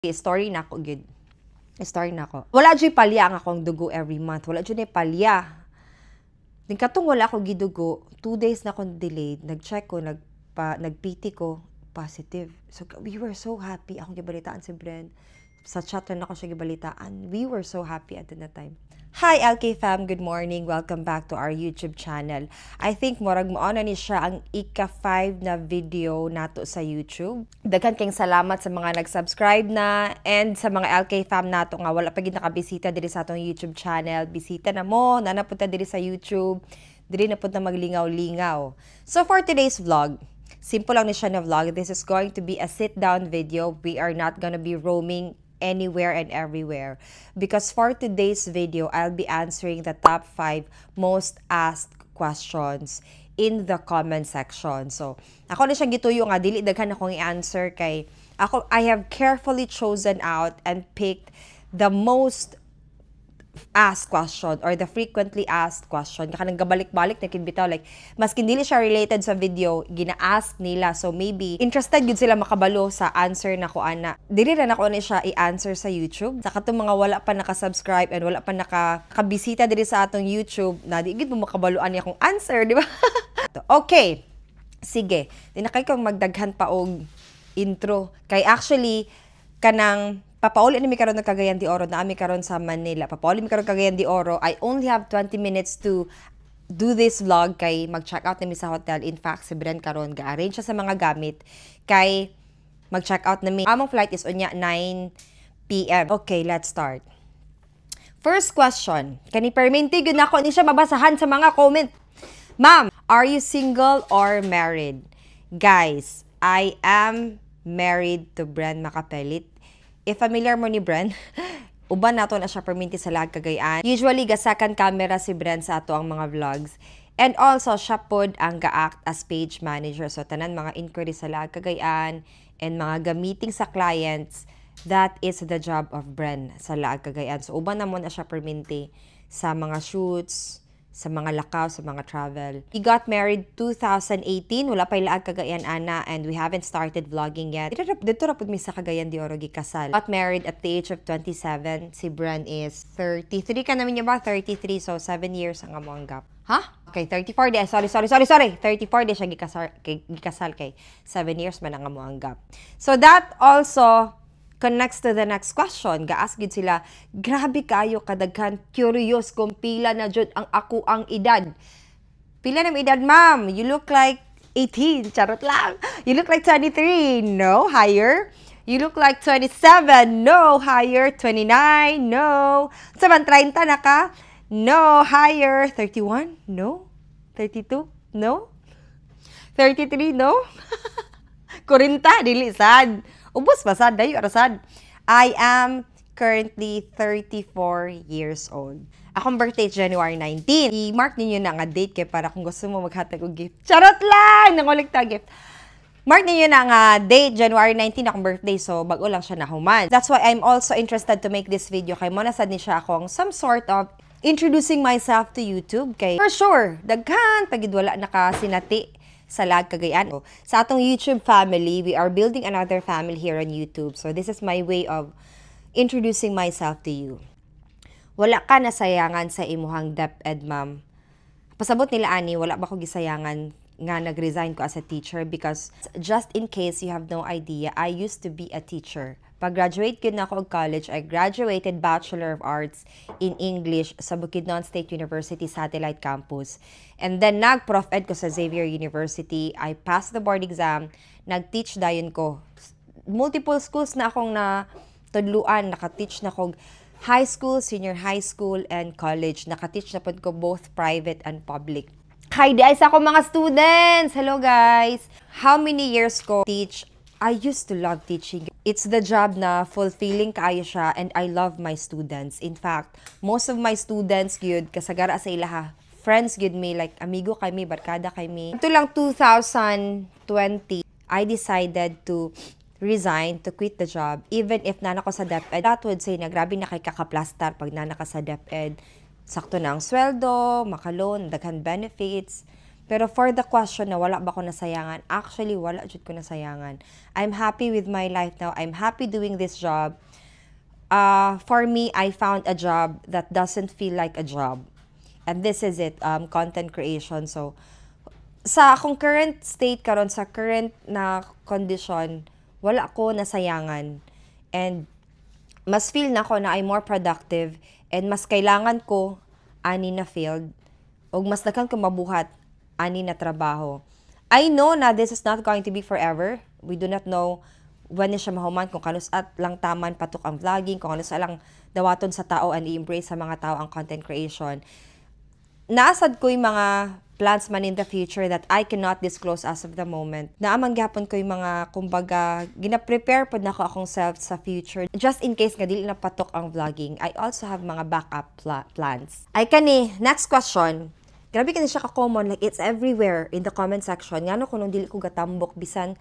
Story na ako, good. Story na ako. Wala dyan palya ang akong dugo every month. Wala dyan palya. Katong wala ako gidugo, 2 days na akong delayed. Nag-check ko, nag-PT ko, positive. So, we were so happy. Akong gibalitaan si Bren. Sa chat na ako siya gibalitaan. We were so happy at that time. Hi, LK fam. Good morning. Welcome back to our YouTube channel. I think morag mauna ni siya ang ika-5 na video nato sa YouTube. Daghan kayong salamat sa mga nag-subscribe na and sa mga LK fam nato nga wala pa gid nakabisita diri sa atong YouTube channel. Bisita na mo, nanapunta diri sa YouTube. Diri na punta maglingaw-lingaw. So for today's vlog, simple lang ni siya na vlog. This is going to be a sit-down video. We are not gonna be roaming anywhere and everywhere. Because for today's video, I'll be answering the top 5 most asked questions in the comment section. So, ako na siyang gituyo nga, dili daghan akong i-answer kay I have carefully chosen out and picked the most asked question or the frequently asked question. Kanang gabalik-balik na kinbitaw, like, maskin dili siya related sa video, gina-ask nila. So, maybe, interested yun sila makabalo sa answer na ko, ana. Dili na ako na siya i-answer sa YouTube. Sa katong mga wala pa nakasubscribe and wala pa nakabisita diri sa atong YouTube, na di gid mo makabaluan niya akong answer, di ba? Okay. Sige. Di na kayo kong magdaghan pa og intro. Kay actually, kanang papauli ni mi karon ng Cagayan de Oro na ami karon sa Manila. Papauli mi karon Cagayan de Oro. I only have 20 minutes to do this vlog kay mag-check out na mi sa hotel. In fact, si Bren karon ga-arrange siya sa mga gamit kay mag-check out na mi. Among flight is unya 9 PM. Okay, let's start. First question. Kani perminti gyud nako ni siya mabasahan sa mga comment. Ma'am, are you single or married? Guys, I am married to Bren Makapelit. If familiar mo ni Bren, uban nato na siya perminti sa lag Cagayan. Usually, ga-second camera si Bren sa ato ang mga vlogs. And also, siya pod ang ga-act as page manager. So, tanan mga inquiry sa lag Cagayan and mga gamiting sa clients, that is the job of Bren sa lag Cagayan. So, uban na mo na siya perminti sa mga shoots, sa mga lakaw, sa mga travel. We got married 2018. Wala pa ilaag Cagayan, ana, and we haven't started vlogging yet. Dito rapod mi sa Cagayan de Oro gikasal. Got married at the age of 27. Si Bren is 33 ka namin niya ba? 33. So, 7 years ang among gap. Ha? Okay, 34 day. Sorry. 34 day siya gikasal kay 7 years man ang among gap. So, that also connects to the next question. Ga-ask gid sila, grabe kayo kadaghan, curious kung pila na jud ang ako ang edad. Pila na edad, ma'am? You look like 18. Charot lang. You look like 23. No, higher. You look like 27. No, higher. 29. No. Saban 30 na ka? No, higher. 31? No. 32? No. 33? No. 40? Dili sad. Ubos ba sad? Dayo arasad. I am currently 34 years old. Akong birthday January 19. I-mark ninyo na nga date kay para kung gusto mo maghatag og gift. Charot lang! Nangulikta gift. Mark ninyo na nga date January 19 akong birthday, so bago lang siya nahuman. That's why I'm also interested to make this video kay mo nasad ni siya akong some sort of introducing myself to YouTube kay for sure daghan pagid wala nakasinati sa lag Cagayan. Sa atong YouTube family, we are building another family here on YouTube. So this is my way of introducing myself to you. Wala ka nasayangan sa imuhang DepEd, ma'am. Pasabot nila ani, wala ba ko gisayangan nga nag-resign ko as a teacher because just in case you have no idea, I used to be a teacher. Pag-graduate ko na ako of college, I graduated Bachelor of Arts in English sa Bukidnon State University Satellite Campus. And then, nag-prof-ed ko sa Xavier University. I passed the board exam. Nag-teach dayon ko. Multiple schools na akong natudluan. Naka-teach na akong high school, senior high school, and college. Naka-teach na po ko both private and public. Hi, di ay sa akong mga students! Hello, guys! How many years ko teach? I used to love teaching. It's the job na fulfilling kaayo siya and I love my students. In fact, most of my students gyud kasagara sa ilaha. Friends gyud me, like amigo kay me, barkada kay me. Ito lang 2020, I decided to resign, to quit the job. Even if nana ko sa DepEd, that would say na grabe na kay kakaplastar pag nana ka sa DepEd. Sakto na ang sweldo, makaloan, daghan benefits. Pero for the question na wala ba ko nasayangan, actually wala jud ko nasayangan. I'm happy with my life now. I'm happy doing this job. For me, I found a job that doesn't feel like a job. And this is it, content creation. So, sa akong current state karon, sa current na condition, wala ko nasayangan. And mas feel na ko na I'm more productive and mas kailangan ko ani na field o mas daghan ko mabuhat ani na trabaho. I know na this is not going to be forever. We do not know when siya mahuman, kung kanus at lang taman patok ang vlogging, kung kanus lang dawaton sa tao and i-embrace sa mga tao ang content creation. Naasad ko yung mga plans man in the future that I cannot disclose as of the moment. Naamang gapon ko yung mga, kumbaga, gina-prepare po na ko akong self sa future. Just in case nga dili na patok ang vlogging, I also have mga backup plans. Ay kani, next question. Grabe ka na siya ka-common, like it's everywhere in the comment section. Ngano ko nung dili ko gatambok, bisan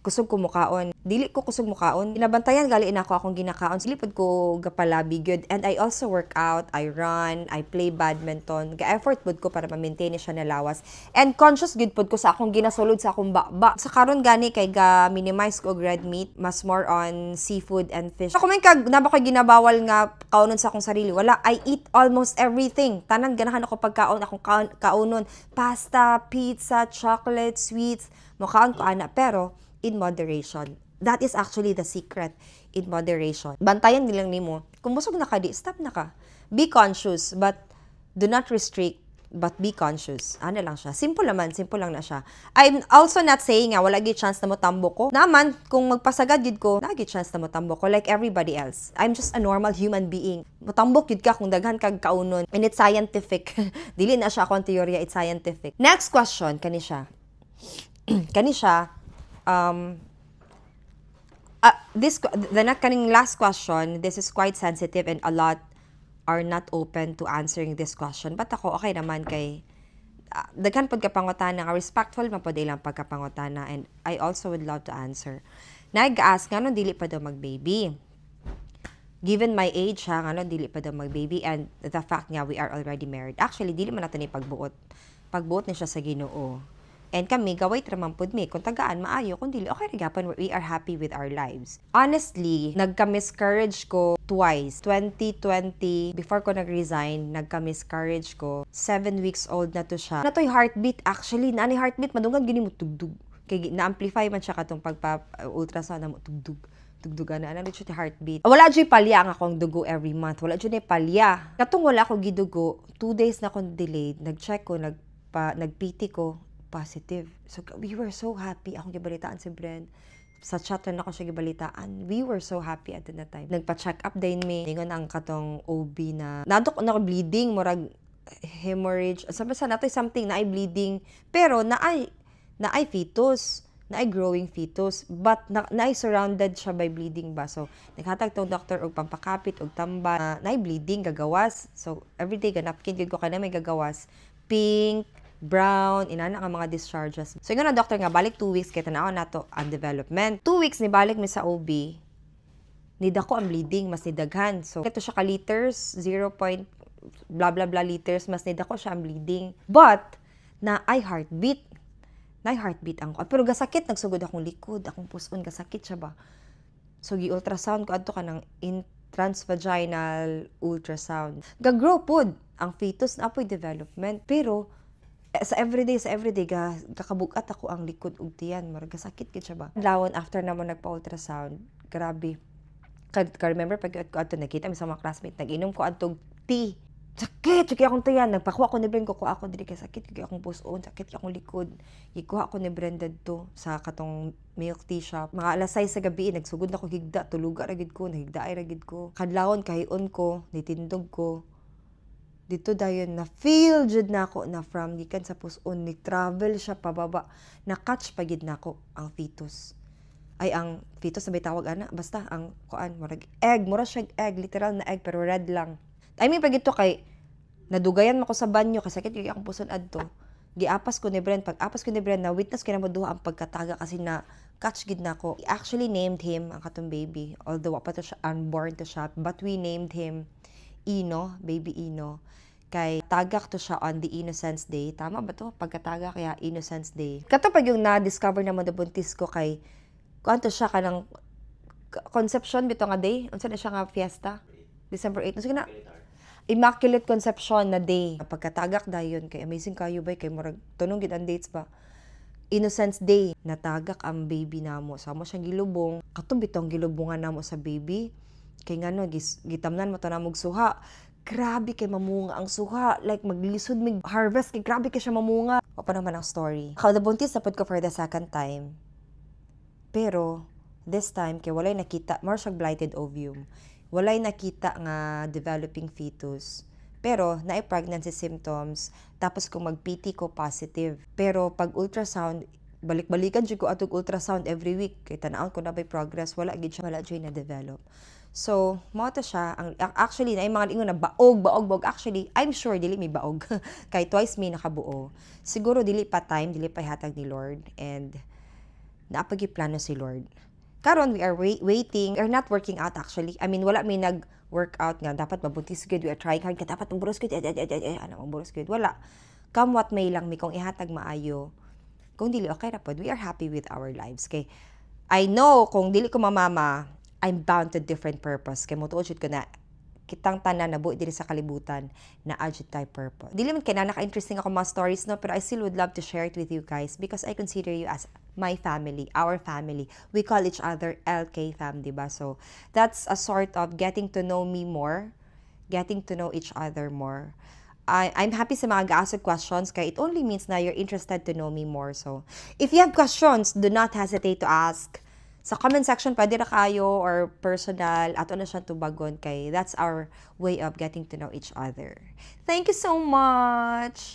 kusog ko mukaon. Dili ko kusog mukaon. Ginabantayan gali na akong ginakaon. Silipod ko gapalabi good. And I also work out, I run, I play badminton. Ga-effort pod ko para ma-maintain siya na lawas. And conscious good pod ko sa akong ginasulod sa akong bakba. Sa karon gani kay ga-minimize ko red meat, mas more on seafood and fish. Ako man kag naba ko ginabawal nga kaunon sa akong sarili. Wala, I eat almost everything. Tanan ganahan ako pagkaon, akong kaunon. Pasta, pizza, chocolate, sweets. Mukhaon ko ana, pero in moderation. That is actually the secret, in moderation. Bantayan nilang nimo. Kung busog na ka, di, stop na ka. Be conscious, but do not restrict, but be conscious. Ano lang siya. Simple naman, simple lang na siya. I'm also not saying nga, wala gid chance na mo tambok ko. Naman, kung magpasagad gid ko, wala gid chance na mo tambok ko like everybody else. I'm just a normal human being. Motambok gid ka kung daghan kag kaunon. And it's scientific. Dili na siya akong teorya, it's scientific. Next question, kani siya. Kani siya, the last question, this is quite sensitive and a lot are not open to answering this question. But ako, okay naman kay daghan pod kapangutana, respectful man pod ilang pagkapangutana, and I also would love to answer. Nag-ask nga nung dili pa daw mag-baby. Given my age, nga nung dili pa daw mag-baby, and the fact nga we are already married. Actually, dili man natin pagbuot. Pagbuot ni siya sa Ginoo. And kami, gaway traman pod mi. Kung tagaan, maayo. Kung dili, okay rigapan, we are happy with our lives. Honestly, nagka-miscarriage ko twice. 2020, before ko nag-resign, nagka-miscarriage ko. 7 weeks old na to siya. Na to'y heartbeat, actually. Naani heartbeat, madungan gini mo tugdug. Kaya na-amplify man siya katong pagpa-ultrasound na mo tugdug. Tugdugan na, ano siya heartbeat. Wala dyan palya ang akong dugo every month. Wala dyan palya. Katong wala ako gidugo, 2 days na akong delayed. Nag-check ko, nag-PT ko, positive. So, we were so happy. Akong gibalitaan si Bren. Sa chat na ako siya gibalitaan. We were so happy at that time. Nagpa-check up din me. Ingon ang katong OB na, nadok na ako bleeding, murag hemorrhage. Sabi sa nato something na ay bleeding. Pero na ay fetus. Na ay growing fetus. But na ay surrounded siya by bleeding ba. So, naghatag tong doctor og pampakapit og tamba. Na ay bleeding, gagawas. So, everyday ganapkin ko kana may gagawas. Pink, brown, inana nga mga discharges. So, yung na doctor nga, balik 2 weeks, kaya tanaw na to ang development. 2 weeks ni balik mi sa OB, nidako ang bleeding, mas nidaghan. So, ito siya ka-liters, 0. Blah blah blah liters, mas nidako siya ang bleeding. But, na ay heartbeat. Na ay heartbeat ang ko. Pero gasakit, nagsugod akong likod, akong puson, gasakit siya ba? So, gi-ultrasound ko, adto ka ng transvaginal ultrasound. Gag-grow pod ang fetus na apoy development. Pero, sa everyday, kakabugat ako ang likod ug tiyan, marag sakit gid siya ba. Lawon after na mo nagpa-ultrasound, grabe. Remember pag ato nakita mi sa mga classmate, nag-inom ko adtog tea. Sakit akong tiyan, nagpakuha ko ni Bren, kuha ako diri kay sakit kay akong puson, sakit kay akong likod. Gikuha ko ni Brenda to sa katong milk tea shop. Mga alas 6 sa gabi, nagsugod na ko higda, tuluga ra gid ko, nahigda ay ra gid ko. Kadlawon kahion ko, nitindog ko. Dito dayon na feel jud nako na from gikan sa puson ni travel siya pababa, na catch pagid nako ang fetus. Ay ang fetus na bitawag ana, basta ang kuan murag egg, mura siya egg, literal na egg pero red lang. I mean pag ito kay nadugayan mako sa banyo kasi sakit gyud akong puson adto. Giapas ko ni Bren, pag apas ko ni Bren na witness kay na mo duha ang pagkataga kasi na catch gid nako. I actually named him ang katong baby, although pa to siya unborn to siya, but we named him Ino, baby Ino. Kay tagak to siya on the Innocence Day. Tama ba to? Pagkatagak kaya Innocence Day. Kato pag yung na-discover na mo na buntis ko kay kuanto siya kanang conception bito nga day. Unsa na siya nga fiesta? December 8. Sige na. Immaculate Conception na day. Pagkatagak dayon kay amazing kayo ba kay murag tunong gid ang dates ba. Innocence Day, natagak ang baby namo. Samo siyang gilubong. Katong bitong gilubongan namo sa baby. Kay ngano gitamnan mo to namog suha. Grabe kay mamunga ang suha. Like maglisod mig harvest kay grabe kay siya mamunga. O pa naman ang story. Nakabuntis na pud ko for the second time. Pero this time kay walay nakita, more siyang blighted ovum. Walay nakita nga developing fetus. Pero, pregnancy symptoms, tapos kung mag-PT ko, positive. Pero, pag ultrasound, balik-balikan siya ko atog ultrasound every week. Kaya tanaon ko na by progress, wala siya na-develop. So, mo to siya. Actually, na yung mga ingon na baog. Actually, I'm sure, dili may baog. Kaya twice may nakabuo. Siguro, dili pa time, dili pa hatag ni Lord. And, naapag-plano si Lord. Karon we are waiting, or not working out actually. I mean, wala may nag-workout nga. Dapat mabuntis good. We are trying hard. Dapat maburos good. Maburos good. Wala. Come what may lang mi kung ihatag maayo. Kung dili, okay na po. We are happy with our lives. Kay, I know, kung dili ko mamama, I'm bound to different purpose. Kay mutuod ko na, kitang tanan na buo diri sa kalibutan na adjud type purpose. Dili man kay naka-interesting ako mga stories no, pero I still would love to share it with you guys because I consider you as my family, our family. We call each other LK fam, diba? So that's a sort of getting to know me more, getting to know each other more. I'm happy sa mga ga-ask questions kay it only means na you're interested to know me more. So if you have questions, do not hesitate to ask. Sa comment section, pwede na kayo or personal, ato na siya tubagon kay that's our way of getting to know each other. Thank you so much!